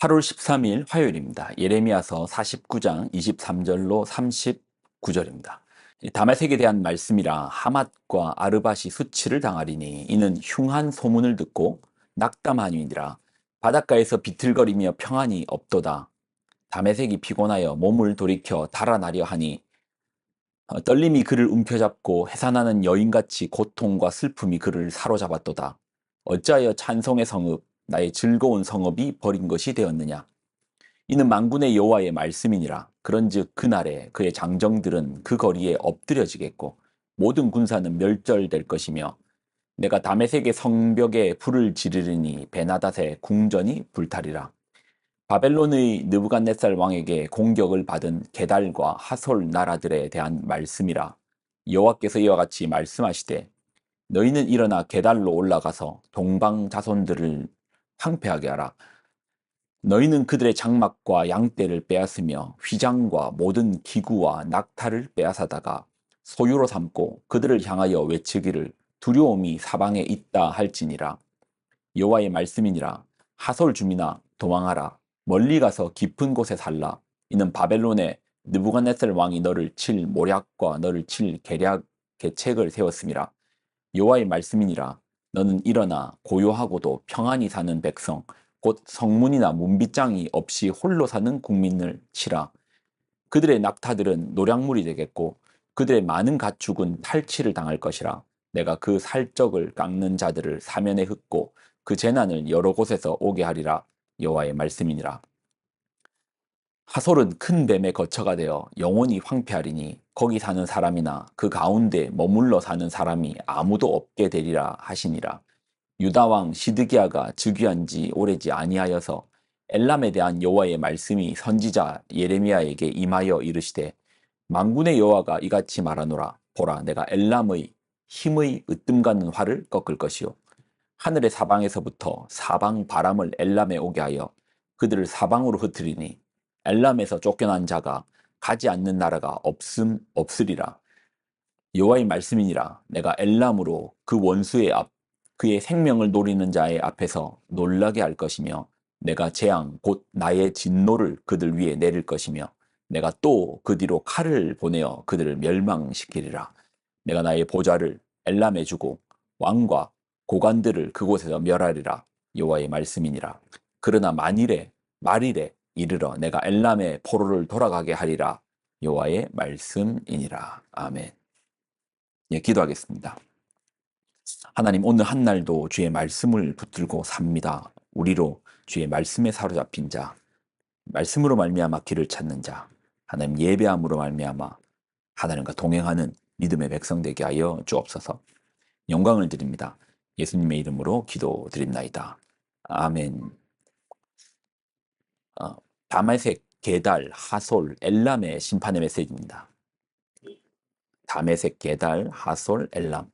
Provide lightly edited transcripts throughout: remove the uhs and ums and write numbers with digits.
8월 13일 화요일입니다. 예레미야서 49장 23절로 39절입니다. 다메섹에 대한 말씀이라 하맛과 아르밧이 수치를 당하리니 이는 흉한 소문을 듣고 낙담하니니라. 바닷가에서 비틀거리며 평안이 없도다. 다메섹이 피곤하여 몸을 돌이켜 달아나려 하니 떨림이 그를 움켜잡고 해산하는 여인같이 고통과 슬픔이 그를 사로잡았도다. 어찌하여 찬송의 성읍 나의 즐거운 성읍이 버린 것이 되었느냐. 이는 만군의 여호와의 말씀이니라. 그런즉 그날에 그의 장정들은 그 거리에 엎드려지겠고 모든 군사는 멸절될 것이며 내가 다메섹의 성벽에 불을 지르리니 베나닷의 궁전이 불타리라. 바벨론의 느부갓네살 왕에게 공격을 받은 게달과 하솔 나라들에 대한 말씀이라. 여호와께서 이와 같이 말씀하시되 너희는 일어나 게달로 올라가서 동방 자손들을 황폐하게 하라. 너희는 그들의 장막과 양떼를 빼앗으며 휘장과 모든 기구와 낙타를 빼앗아다가 소유로 삼고 그들을 향하여 외치기를 두려움이 사방에 있다 할지니라. 여호와의 말씀이니라. 하솔 주민아 도망하라. 멀리 가서 깊은 곳에 살라. 이는 바벨론의 느부갓네살 왕이 너를 칠 모략과 너를 칠 계책을 세웠음이라. 여호와의 말씀이니라. 너는 일어나 고요하고도 평안히 사는 백성 곧 성문이나 문빗장이 없이 홀로 사는 국민을 치라. 그들의 낙타들은 노략물이 되겠고 그들의 많은 가축은 탈취를 당할 것이라. 내가 그 살적을 깎는 자들을 사면에 흩고 그 재난을 여러 곳에서 오게 하리라. 여호와의 말씀이니라. 하솔은 큰 뱀의 거처가 되어 영원히 황폐하리니 거기 사는 사람이나 그 가운데 머물러 사는 사람이 아무도 없게 되리라 하시니라. 유다 왕 시드기야가 즉위한 지 오래지 아니하여서 엘람에 대한 여호와의 말씀이 선지자 예레미야에게 임하여 이르시되 만군의 여호와가 이같이 말하노라. 보라, 내가 엘람의 힘의 으뜸 가는 활을 꺾을 것이요 하늘의 사방에서부터 사방 바람을 엘람에 오게 하여 그들을 사방으로 흩으리니 엘람에서 쫓겨난 자가 가지 않는 나라가 없으리라. 여호와의 말씀이니라. 내가 엘람으로 그 원수의 앞 그의 생명을 노리는 자의 앞에서 놀라게 할 것이며 내가 재앙 곧 나의 진노를 그들 위에 내릴 것이며 내가 또 그 뒤로 칼을 보내어 그들을 멸망시키리라. 내가 나의 보좌를 엘람에 주고 왕과 고관들을 그곳에서 멸하리라. 여호와의 말씀이니라. 그러나 말일에 이르러 내가 엘람의 포로를 돌아가게 하리라. 여호와의 말씀이니라. 아멘. 예, 기도하겠습니다. 하나님, 오늘 한 날도 주의 말씀을 붙들고 삽니다. 우리로 주의 말씀에 사로잡힌 자, 말씀으로 말미암아 길을 찾는 자, 하나님 예배함으로 말미암아 하나님과 동행하는 믿음의 백성 되게 하여 주옵소서. 영광을 드립니다. 예수님의 이름으로 기도드립나이다. 아멘. 다메섹, 게달, 하솔, 엘람의 심판의 메시지입니다. 다메섹, 게달, 하솔, 엘람.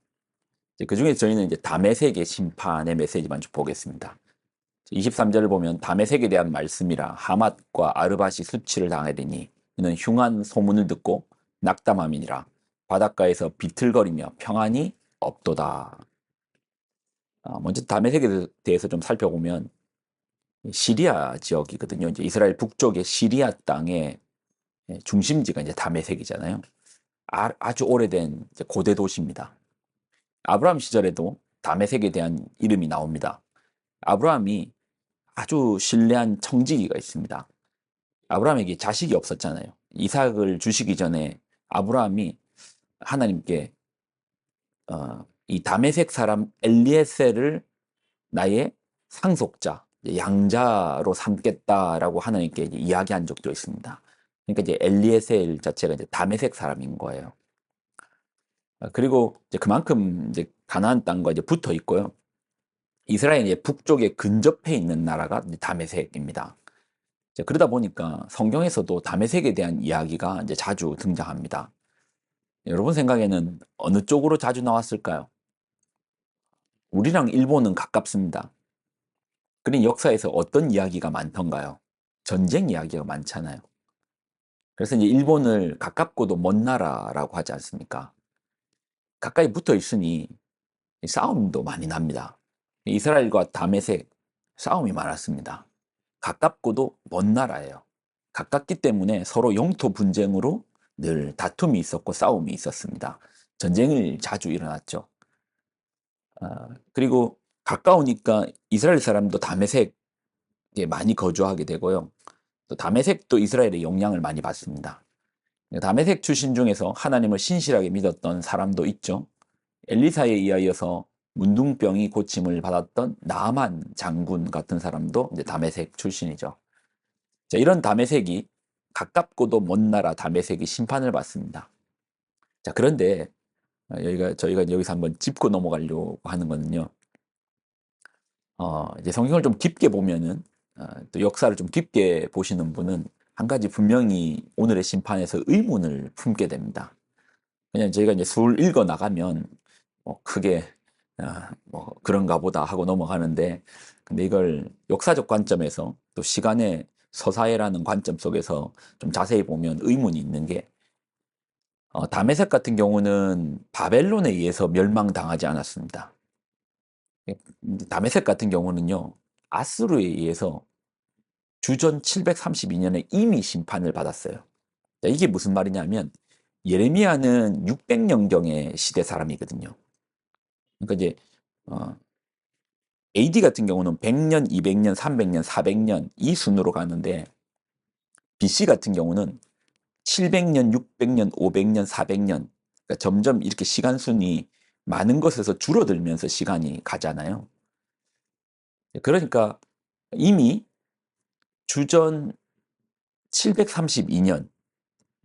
그 중에 저희는 이제 다메섹의 심판의 메시지만 좀 보겠습니다. 23절을 보면 다메섹에 대한 말씀이라 하맛과 아르밧이 수치를 당하리니 이는 흉한 소문을 듣고 낙담함이니라. 바닷가에서 비틀거리며 평안이 없도다. 먼저 다메섹에 대해서 좀 살펴보면 시리아 지역이거든요. 이제 이스라엘 북쪽의 시리아 땅의 중심지가 이제 다메섹이잖아요. 아주 오래된 고대 도시입니다. 아브라함 시절에도 다메섹에 대한 이름이 나옵니다. 아브라함이 아주 신뢰한 청지기가 있습니다. 아브라함에게 자식이 없었잖아요. 이삭을 주시기 전에 아브라함이 하나님께 이 다메섹 사람 엘리에셀을 나의 상속자, 양자로 삼겠다라고 하나님께 이야기한 적도 있습니다. 그러니까 이제 엘리에셀 자체가 이제 다메섹 사람인 거예요. 그리고 이제 그만큼 이제 가나안 땅과 이제 붙어 있고요. 이스라엘의 북쪽에 근접해 있는 나라가 다메섹입니다. 그러다 보니까 성경에서도 다메섹에 대한 이야기가 이제 자주 등장합니다. 여러분 생각에는 어느 쪽으로 자주 나왔을까요? 우리랑 일본은 가깝습니다. 그러니 역사에서 어떤 이야기가 많던가요? 전쟁 이야기가 많잖아요. 그래서 이제 일본을 가깝고도 먼 나라라고 하지 않습니까? 가까이 붙어 있으니 싸움도 많이 납니다. 이스라엘과 다메섹 싸움이 많았습니다. 가깝고도 먼 나라예요. 가깝기 때문에 서로 영토 분쟁으로 늘 다툼이 있었고 싸움이 있었습니다. 전쟁이 자주 일어났죠. 그리고 가까우니까 이스라엘 사람도 다메섹에 많이 거주하게 되고요. 또 다메섹도 이스라엘의 영향을 많이 받습니다. 다메섹 출신 중에서 하나님을 신실하게 믿었던 사람도 있죠. 엘리사에 의하여서 문둥병이 고침을 받았던 나아만 장군 같은 사람도 이제 다메섹 출신이죠. 자, 이런 다메섹이 가깝고도 먼 나라 다메섹이 심판을 받습니다. 자, 그런데 저희가 여기서 한번 짚고 넘어가려고 하는 거는요. 이제 성경을 좀 깊게 보면은 또 역사를 좀 깊게 보시는 분은 한 가지 분명히 오늘의 심판에서 의문을 품게 됩니다. 그냥 저희가 이제 술 읽어 나가면 뭐 크게 뭐 그런가 보다 하고 넘어가는데, 근데 이걸 역사적 관점에서 또 시간의 서사회라는 관점 속에서 좀 자세히 보면 의문이 있는 게, 다메섹 같은 경우는 바벨론에 의해서 멸망당하지 않았습니다. 다메섹 같은 경우는요, 아수르에 의해서 주전 732년에 이미 심판을 받았어요. 자, 이게 무슨 말이냐면 예레미야는 600년경의 시대 사람이거든요. 그러니까 이제 AD 같은 경우는 100년, 200년, 300년, 400년 이 순으로 가는데, BC 같은 경우는 700년, 600년, 500년, 400년, 그러니까 점점 이렇게 시간 순이 많은 것에서 줄어들면서 시간이 가잖아요. 그러니까 이미 주전 732년,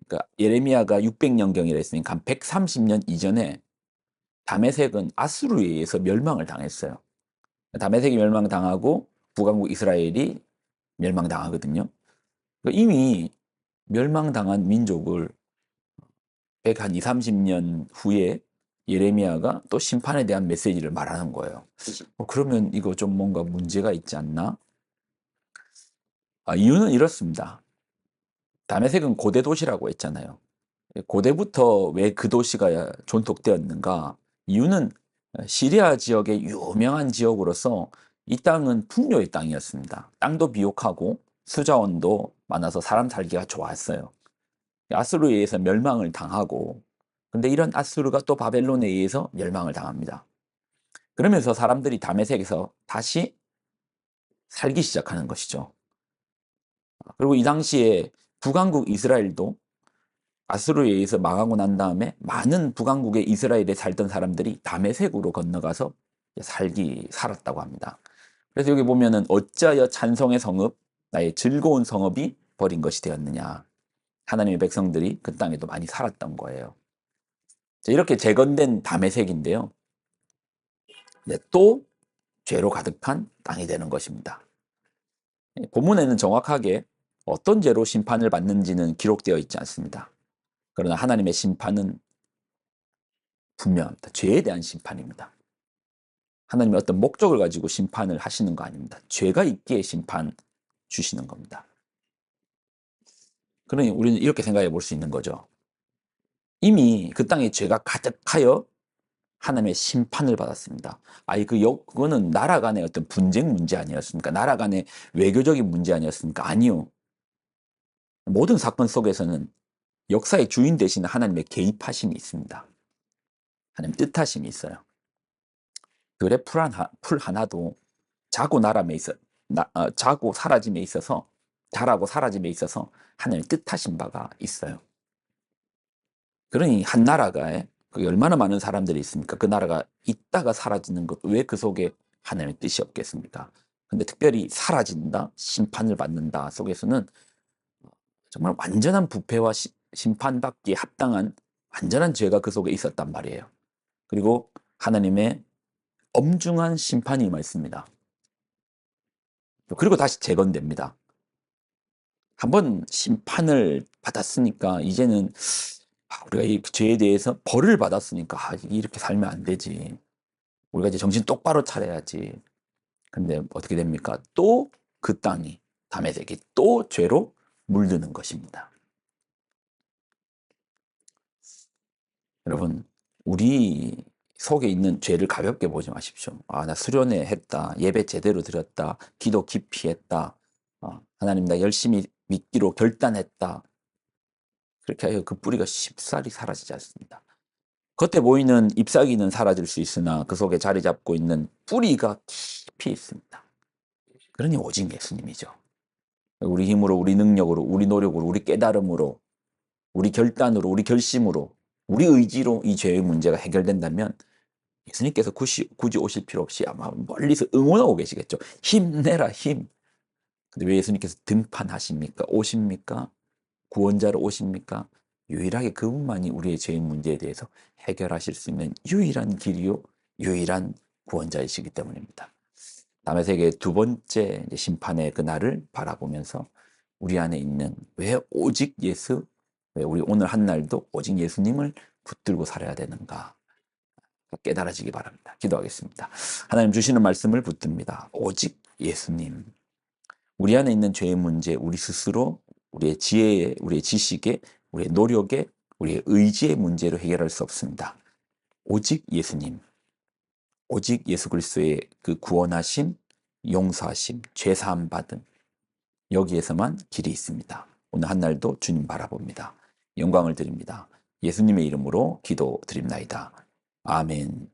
그러니까 예레미야가 600년경이라 했으니까 한 130년 이전에 다메섹은 아수르에 의해서 멸망을 당했어요. 다메섹이 멸망당하고 북왕국 이스라엘이 멸망당하거든요. 그러니까 이미 멸망당한 민족을 100한 2, 30년 후에 예레미야가 또 심판에 대한 메시지를 말하는 거예요. 그러면 이거 좀 뭔가 문제가 있지 않나? 이유는 이렇습니다. 다메섹은 고대 도시라고 했잖아요. 고대부터 왜 그 도시가 존속되었는가? 이유는 시리아 지역의 유명한 지역으로서 이 땅은 풍요의 땅이었습니다. 땅도 비옥하고 수자원도 많아서 사람 살기가 좋았어요. 아수르에 의해서 멸망을 당하고, 근데 이런 아수르가 또 바벨론에 의해서 멸망을 당합니다. 그러면서 사람들이 다메섹에서 다시 살기 시작하는 것이죠. 그리고 이 당시에 북왕국 이스라엘도 아수르에 의해서 망하고 난 다음에 많은 북왕국의 이스라엘에 살던 사람들이 다메섹으로 건너가서 살았다고 합니다. 그래서 여기 보면은 어찌하여 찬송의 성읍, 나의 즐거운 성읍이 버린 것이 되었느냐. 하나님의 백성들이 그 땅에도 많이 살았던 거예요. 이렇게 재건된 다메섹인데요. 또 죄로 가득한 땅이 되는 것입니다. 본문에는 정확하게 어떤 죄로 심판을 받는지는 기록되어 있지 않습니다. 그러나 하나님의 심판은 분명합니다. 죄에 대한 심판입니다. 하나님이 어떤 목적을 가지고 심판을 하시는 거 아닙니다. 죄가 있기에 심판 주시는 겁니다. 그러니 우리는 이렇게 생각해 볼 수 있는 거죠. 이미 그 땅에 죄가 가득하여 하나님의 심판을 받았습니다. 그거는 나라 간의 어떤 분쟁 문제 아니었습니까? 나라 간의 외교적인 문제 아니었습니까? 아니요. 모든 사건 속에서는 역사의 주인 되신 하나님의 개입하심이 있습니다. 하나님 뜻하심이 있어요. 들의 풀 하나도 자고 사라짐에 있어서, 자라고 사라짐에 있어서 하나님의 뜻하신 바가 있어요. 그러니 한 나라가 얼마나 많은 사람들이 있습니까? 그 나라가 있다가 사라지는 것, 왜 그 속에 하나님의 뜻이 없겠습니까? 근데 특별히 사라진다, 심판을 받는다 속에서는 정말 완전한 부패와 심판받기에 합당한 완전한 죄가 그 속에 있었단 말이에요. 그리고 하나님의 엄중한 심판이 임했습니다. 그리고 다시 재건됩니다. 한번 심판을 받았으니까 이제는 우리가 이 죄에 대해서 벌을 받았으니까 이렇게 살면 안 되지. 우리가 이제 정신 똑바로 차려야지. 근데 어떻게 됩니까? 또 그 땅이, 다메섹이 또 죄로 물드는 것입니다. 여러분, 우리 속에 있는 죄를 가볍게 보지 마십시오. 나 수련회 했다, 예배 제대로 드렸다, 기도 깊이 했다, 하나님 나 열심히 믿기로 결단했다. 그렇게 하여 그 뿌리가 쉽사리 사라지지 않습니다. 겉에 보이는 잎사귀는 사라질 수 있으나 그 속에 자리 잡고 있는 뿌리가 깊이 있습니다. 그러니 오직 예수님이죠. 우리 힘으로, 우리 능력으로, 우리 노력으로, 우리 깨달음으로, 우리 결단으로, 우리 결심으로, 우리 의지로 이 죄의 문제가 해결된다면 예수님께서 굳이 오실 필요 없이 아마 멀리서 응원하고 계시겠죠. 힘내라, 힘. 근데 왜 예수님께서 등판하십니까? 오십니까? 구원자로 오십니까? 유일하게 그분만이 우리의 죄의 문제에 대해서 해결하실 수 있는 유일한 길이요, 유일한 구원자이시기 때문입니다. 남의 세계의 두 번째 심판의 그날을 바라보면서 우리 안에 있는 왜 오직 예수, 왜 우리 오늘 한 날도 오직 예수님을 붙들고 살아야 되는가 깨달아지기 바랍니다. 기도하겠습니다. 하나님 주시는 말씀을 붙듭니다. 오직 예수님. 우리 안에 있는 죄의 문제, 우리 스스로 우리의 지혜에, 우리의 지식에, 우리의 노력에, 우리의 의지의 문제로 해결할 수 없습니다. 오직 예수님, 오직 예수 그리스도의 그 구원하심, 용서하심, 죄사함 받음, 여기에서만 길이 있습니다. 오늘 한 날도 주님 바라봅니다. 영광을 드립니다. 예수님의 이름으로 기도드립나이다. 아멘.